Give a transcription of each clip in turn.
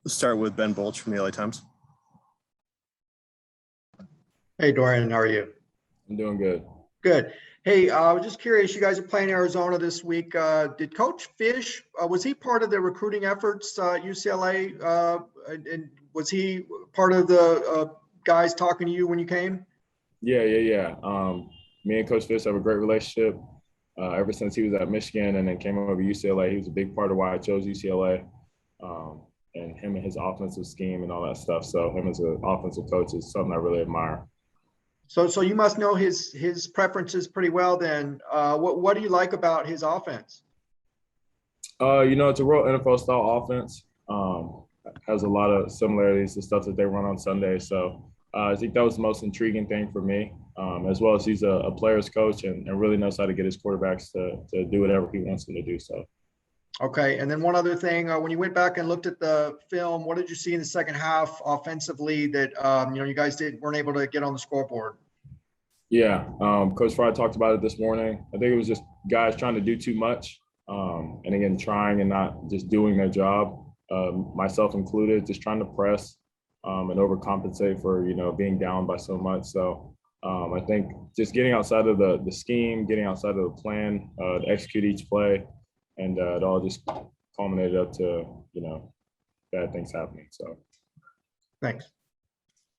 Let's start with Ben Bolch from the LA Times. Hey, Dorian, how are you? I'm doing good. Good. Hey, I was just curious, you guys are playing Arizona this week. Did Coach Fish, was he part of the recruiting efforts at UCLA? And was he part of the guys talking to you when you came? Yeah. Me and Coach Fish have a great relationship. Ever since he was at Michigan and then came over to UCLA, he was a big part of why I chose UCLA. And him and his offensive scheme and all that stuff. So him as an offensive coach is something I really admire. So you must know his preferences pretty well then. What do you like about his offense? It's a real NFL style offense. Has a lot of similarities to stuff that they run on Sunday. So I think that was the most intriguing thing for me, as well as he's a player's coach and really knows how to get his quarterbacks to do whatever he wants them to do. So. Okay, and then one other thing, when you went back and looked at the film, what did you see in the second half offensively that you guys weren't able to get on the scoreboard? Yeah, Coach Fry talked about it this morning. I think it was just guys trying to do too much, and again trying and not just doing their job, myself included, just trying to press and overcompensate for being down by so much. So I think just getting outside of the scheme, getting outside of the plan to execute each play. And it all just culminated up to, bad things happening. So, thanks.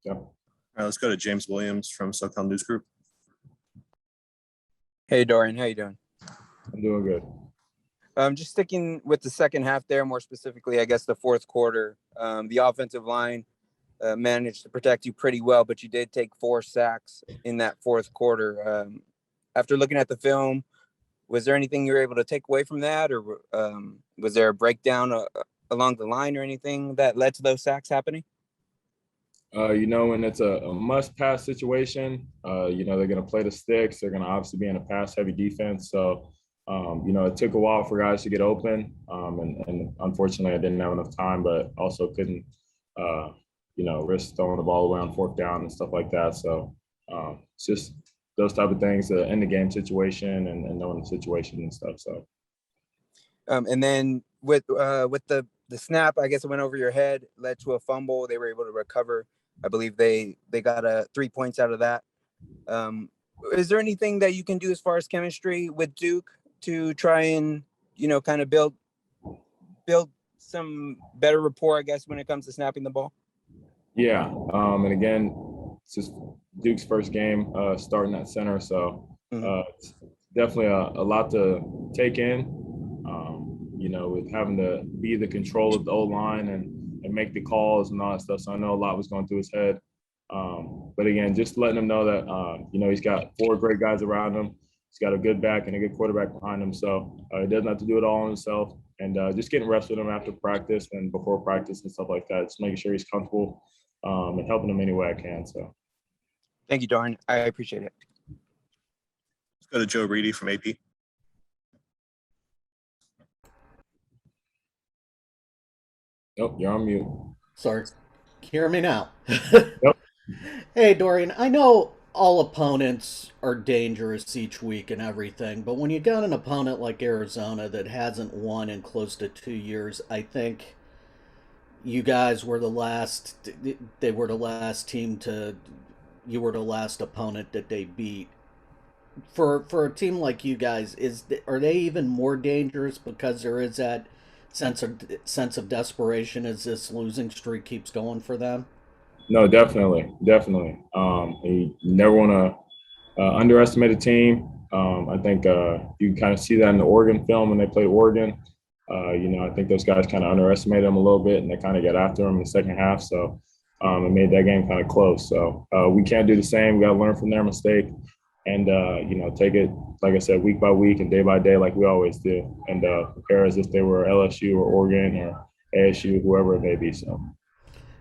Yeah. All right, let's go to James Williams from SoCal News Group. Hey, Dorian, how you doing? I'm doing good. Just sticking with the second half there, more specifically, I guess the fourth quarter. The offensive line managed to protect you pretty well, but you did take 4 sacks in that fourth quarter. After looking at the film, was there anything you were able to take away from that, or was there a breakdown along the line or anything that led to those sacks happening? When it's a must-pass situation, they're going to play the sticks. They're going to obviously be in a pass-heavy defense. So, it took a while for guys to get open, and unfortunately, I didn't have enough time, but also couldn't, risk throwing the ball away on fourth down and stuff like that. So, it's just those type of things, the end of game situation and knowing the situation and stuff. So, and then with the snap, I guess it went over your head, led to a fumble. They were able to recover. I believe they got 3 points out of that. Is there anything that you can do as far as chemistry with Duke to try and kind of build some better rapport, I guess, when it comes to snapping the ball? Yeah, and again, it's just Duke's first game starting at center, so it's definitely a lot to take in. With having to be the control of the O-line and make the calls and all that stuff. So I know a lot was going through his head. But again, just letting him know that he's got 4 great guys around him. He's got a good back and a good quarterback behind him. So he doesn't have to do it all on himself. And just getting reps with him after practice and before practice and stuff like that. Just making sure he's comfortable and helping him any way I can. So. Thank you, Dorian. I appreciate it. Let's go to Joe Reedy from AP. Nope, you're on mute. Sorry. Hear me now. Yep. Hey, Dorian, I know all opponents are dangerous each week and everything, but when you got an opponent like Arizona that hasn't won in close to 2 years, I think you guys were the last team you were the last opponent that they beat. For a team like you guys, are they even more dangerous because there is that sense of desperation as this losing streak keeps going for them? No, definitely. You never want to underestimate a team. I think you kind of see that in the Oregon film when they played Oregon. I think those guys kind of underestimated them a little bit, and they kind of got after them in the second half. So it made that game kind of close. So we can't do the same. We got to learn from their mistake and, take it, like I said, week by week and day by day like we always do, and prepare as if they were LSU or Oregon or ASU, whoever it may be. So.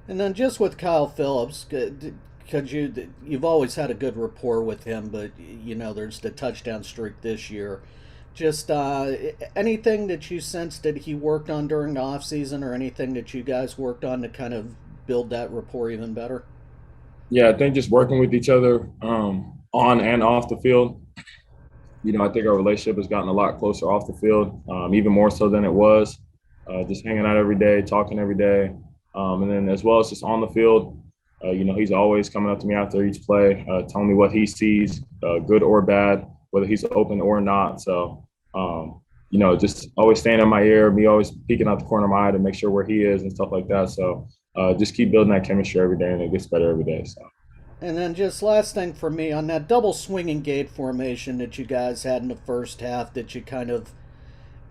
And then just with Kyle Phillips, because you've always had a good rapport with him, but, there's the touchdown streak this year. Just anything that you sensed that he worked on during the offseason or anything that you guys worked on to kind of build that rapport even better? Yeah, I think just working with each other on and off the field. I think our relationship has gotten a lot closer off the field, even more so than it was. Just hanging out every day, talking every day, And then as well as just on the field, he's always coming up to me after each play, telling me what he sees, good or bad, whether he's open or not. So, just always staying in my ear, me always peeking out the corner of my eye to make sure where he is and stuff like that. So just keep building that chemistry every day, and it gets better every day. So. And then just last thing for me on that double swinging gate formation that you guys had in the first half, that you kind of,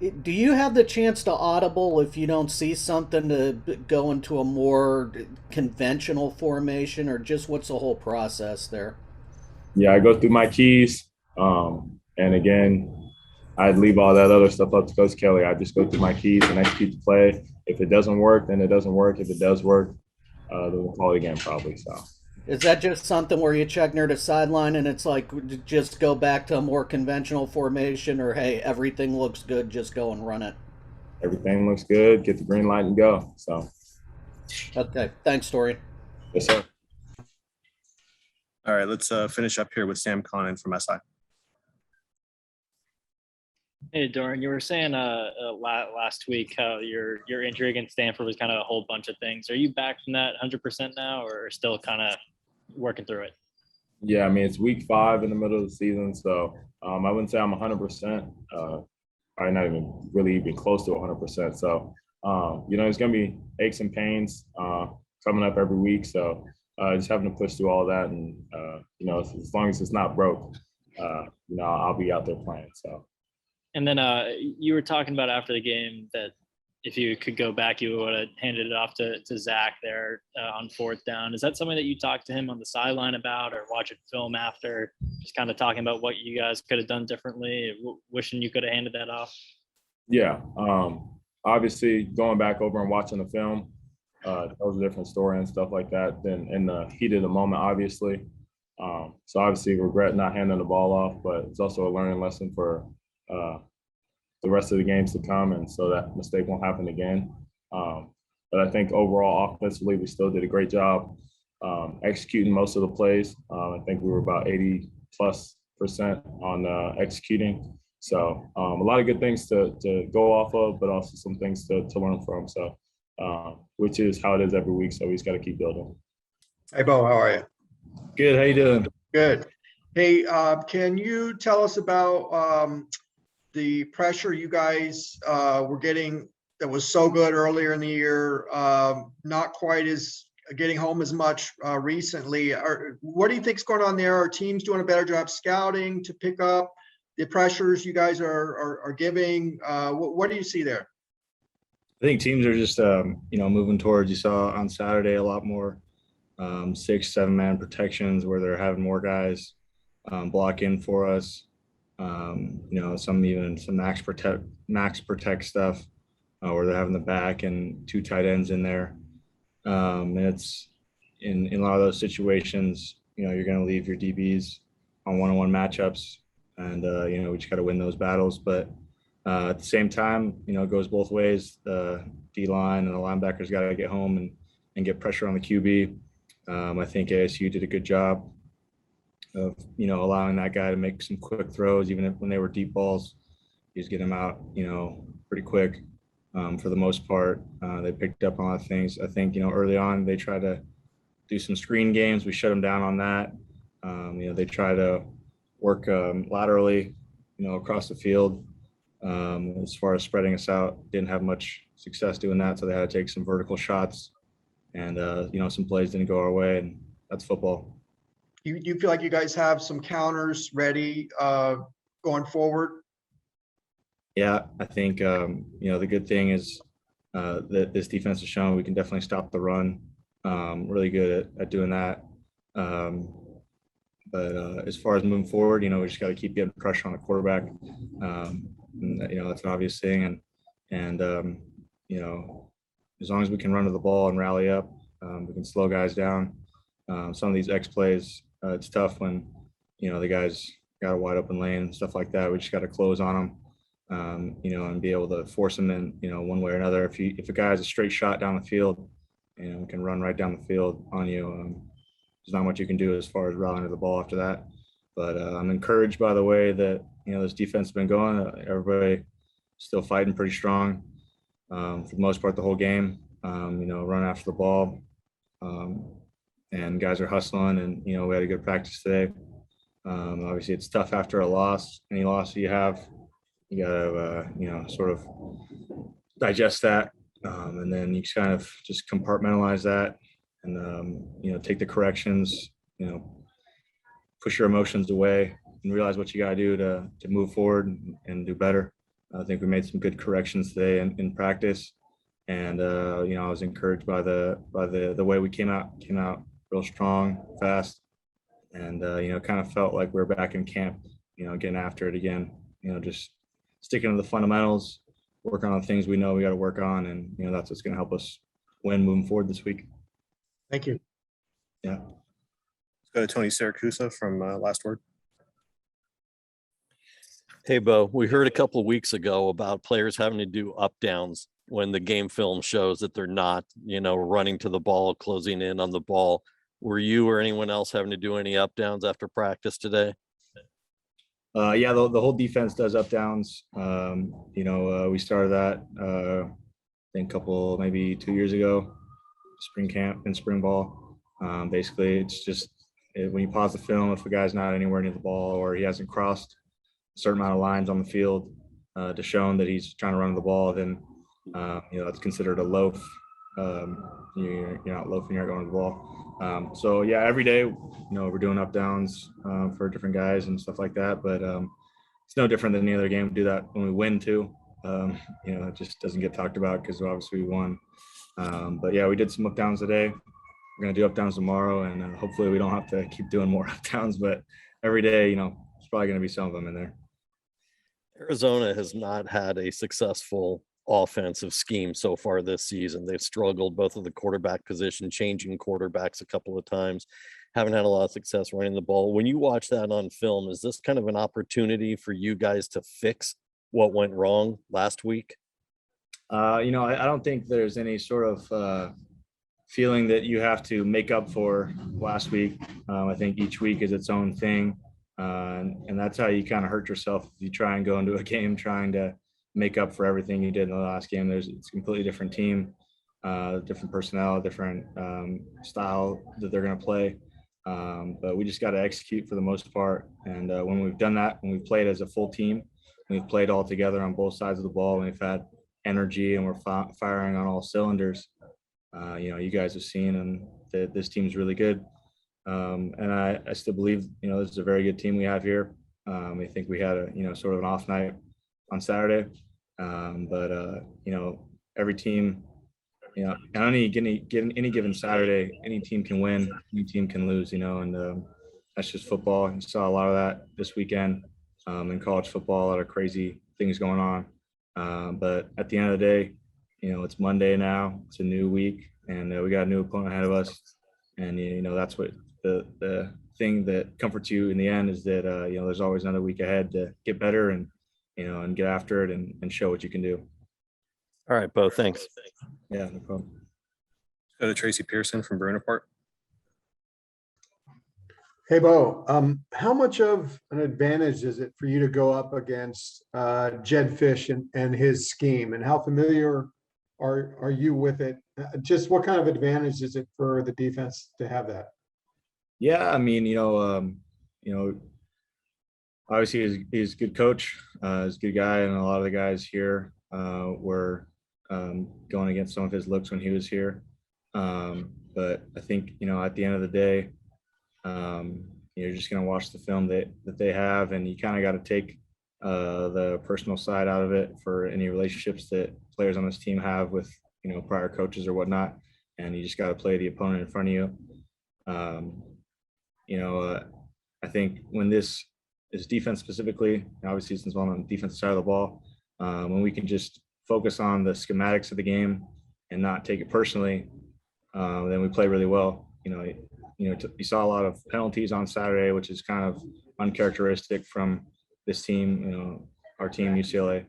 do you have the chance to audible if you don't see something to go into a more conventional formation, or just what's the whole process there? Yeah, I go through my keys. And again, I'd leave all that other stuff up to Coach Kelly. I just go through my keys and execute the play. If it doesn't work, then it doesn't work. If it does work, then we'll call it again probably. So. Is that just something where you check near the sideline and it's like, just go back to a more conventional formation, or hey, everything looks good, just go and run it? Everything looks good, get the green light and go. So. Okay, thanks, Dorian. Yes, sir. All right, let's finish up here with Sam Connon from SI. Hey, Dorian, you were saying last week how your injury against Stanford was kind of a whole bunch of things. Are you back from that 100% now, or still kind of working through it? Yeah, I mean, it's week 5 in the middle of the season, so I wouldn't say I'm 100%. Probably not even close to 100%. So, there's going to be aches and pains coming up every week. So just having to push through all that. And, as long as it's not broke, I'll be out there playing. So. And then you were talking about after the game that if you could go back, you would have handed it off to Zach there on 4th down. Is that something that you talked to him on the sideline about, or watching film after, just kind of talking about what you guys could have done differently, wishing you could have handed that off? Yeah. Obviously, going back over and watching the film, that was a different story and stuff like that than in the heat of the moment, obviously. So obviously regret not handing the ball off, but it's also a learning lesson for the rest of the games to come, and so that mistake won't happen again. But I think overall offensively, we still did a great job executing most of the plays. I think we were about 80+% on executing. So a lot of good things to go off of, but also some things to learn from. So which is how it is every week. So we just got to keep building. Hey, Bo, how are you? Good. How you doing? Good. Hey, can you tell us about the pressure you guys were getting that was so good earlier in the year, not quite as getting home as much recently? What do you think's going on there? Are teams doing a better job scouting to pick up the pressures you guys are giving? What do you see there? I think teams are just, moving towards, you saw on Saturday, a lot more 6-7 man protections where they're having more guys block in for us. Some max protect stuff where they're having the back and 2 tight ends in there. And it's in a lot of those situations, you're going to leave your DBs on one-on-one matchups, and we just got to win those battles. But at the same time, it goes both ways. The D line and the linebackers got to get home and get pressure on the QB. I think ASU did a good job of allowing that guy to make some quick throws, even when they were deep balls. You just get them out pretty quick. For the most part, they picked up on a lot of things. I think early on they tried to do some screen games. We shut them down on that. They try to work laterally across the field. As far as spreading us out, didn't have much success doing that, so they had to take some vertical shots, and some plays didn't go our way, and that's football. You feel like you guys have some counters ready going forward? Yeah, I think the good thing is that this defense has shown we can definitely stop the run. Really good at doing that. But as far as moving forward, we just got to keep getting pressure on the quarterback. That's an obvious thing, and as long as we can run to the ball and rally up, we can slow guys down. Some of these X plays, it's tough when the guys got a wide open lane and stuff like that. We just got to close on them, and be able to force them in, one way or another. If a guy has a straight shot down the field, can run right down the field on you, there's not much you can do as far as rallying to the ball after that. But I'm encouraged by the way that this defense has been going. Everybody still fighting pretty strong for the most part the whole game. run after the ball. And guys are hustling, and, we had a good practice today. Obviously it's tough after a loss. Any loss you have, you gotta, sort of digest that. And then you kind of just compartmentalize that and, take the corrections, push your emotions away and realize what you got to do to move forward and do better. I think we made some good corrections today in practice. And, I was encouraged by the way we came out real strong, fast. And, kind of felt like we we're back in camp, getting after it again, just sticking to the fundamentals, working on the things we know we got to work on. And, that's what's going to help us win moving forward this week. Thank you. Yeah. Let's go to Tony Siracusa from Last Word. Hey, Bo, we heard a couple of weeks ago about players having to do up downs when the game film shows that they're not, running to the ball, closing in on the ball. Were you or anyone else having to do any up downs after practice today? Yeah, the whole defense does up downs. We started that, I think maybe 2 years ago, spring camp and spring ball. Basically, it's just when you pause the film, if a guy's not anywhere near the ball or he hasn't crossed a certain amount of lines on the field to show him that he's trying to run the ball, then that's considered a loaf. You're not loafing, you're not going to the ball. So yeah, every day, we're doing up downs for different guys and stuff like that. But it's no different than any other game. We do that when we win too. It just doesn't get talked about because obviously we won. But yeah, we did some up downs today. We're gonna do up downs tomorrow, and hopefully we don't have to keep doing more up downs. But every day, there's probably gonna be some of them in there. Arizona has not had a successful offensive scheme so far this season. They've struggled both of the quarterback position, changing quarterbacks a couple of times, haven't had a lot of success running the ball. When you watch that on film, is this kind of an opportunity for you guys to fix what went wrong last week? I don't think there's any sort of feeling that you have to make up for last week. I think each week is its own thing. And that's how you kind of hurt yourself if you try and go into a game trying to make up for everything you did in the last game. It's a completely different team, different personnel, different style that they're going to play. But we just got to execute for the most part. And when we've done that, when we've played as a full team, we've played all together on both sides of the ball, and we've had energy and we're firing on all cylinders. You guys have seen, and this team's really good. And I still believe, this is a very good team we have here. I think we had a, sort of an off night on Saturday. But every team, on any given Saturday, any team can win, any team can lose, and that's just football. You saw a lot of that this weekend in college football, a lot of crazy things going on. But at the end of the day, it's Monday now, it's a new week, and we got a new opponent ahead of us. And, that's what the thing that comforts you in the end is that, there's always another week ahead to get better and get after it and show what you can do. All right, Bo, thanks. Yeah, no problem. Let's go to Tracy Pearson from Bruin Report. Hey, Bo, how much of an advantage is it for you to go up against Jed Fish and his scheme, and how familiar are you with it? Just what kind of advantage is it for the defense to have that? Yeah, I mean, obviously he's a good coach, he's a good guy, and a lot of the guys here were going against some of his looks when he was here. But I think, at the end of the day, you're just going to watch the film that they have, and you kind of got to take the personal side out of it for any relationships that players on this team have with, prior coaches or whatnot. And you just got to play the opponent in front of you. I think when this defense specifically, obviously since I'm on the defensive side of the ball, when we can just focus on the schematics of the game and not take it personally, then we play really well. You saw a lot of penalties on Saturday, which is kind of uncharacteristic from this team, our team, UCLA.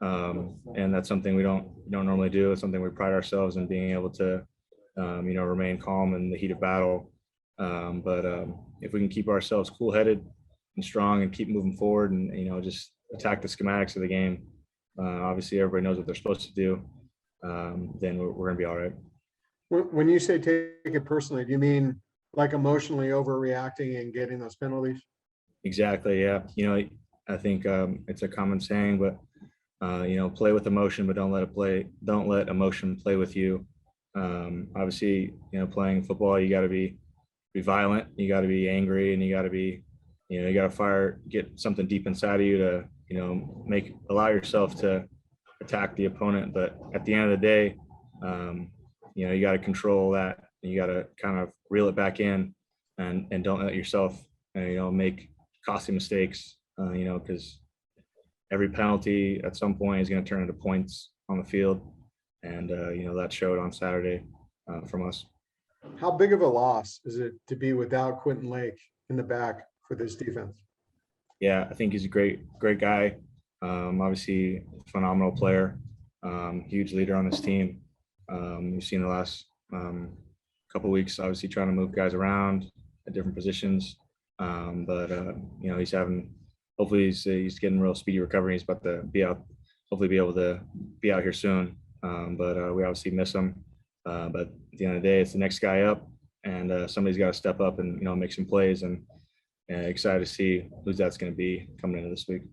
And that's something we don't normally do. It's something we pride ourselves in being able to, remain calm in the heat of battle. But if we can keep ourselves cool-headed and strong and keep moving forward and, just attack the schematics of the game, obviously everybody knows what they're supposed to do. then we're going to be all right. When you say take it personally, do you mean like emotionally overreacting and getting those penalties? Exactly. Yeah. I think it's a common saying, but play with emotion, but don't let emotion play with you. Obviously, playing football, you got to be violent, you got to be angry, and you got to be, you got to get something deep inside of you to, allow yourself to attack the opponent. But at the end of the day, you got to control that. You got to kind of reel it back in and don't let yourself, make costly mistakes, because every penalty at some point is going to turn into points on the field. And, that showed on Saturday from us. How big of a loss is it to be without Quentin Lake in the back for this defense? Yeah, I think he's a great guy. Obviously, phenomenal player, huge leader on this team. We've seen the last couple of weeks, obviously trying to move guys around at different positions. But he's having, hopefully he's getting real speedy recovery. He's about to be out, hopefully be able to be out here soon. But we obviously miss him. But at the end of the day, it's the next guy up, and somebody's got to step up and make some plays. And excited to see who that's going to be coming into this week.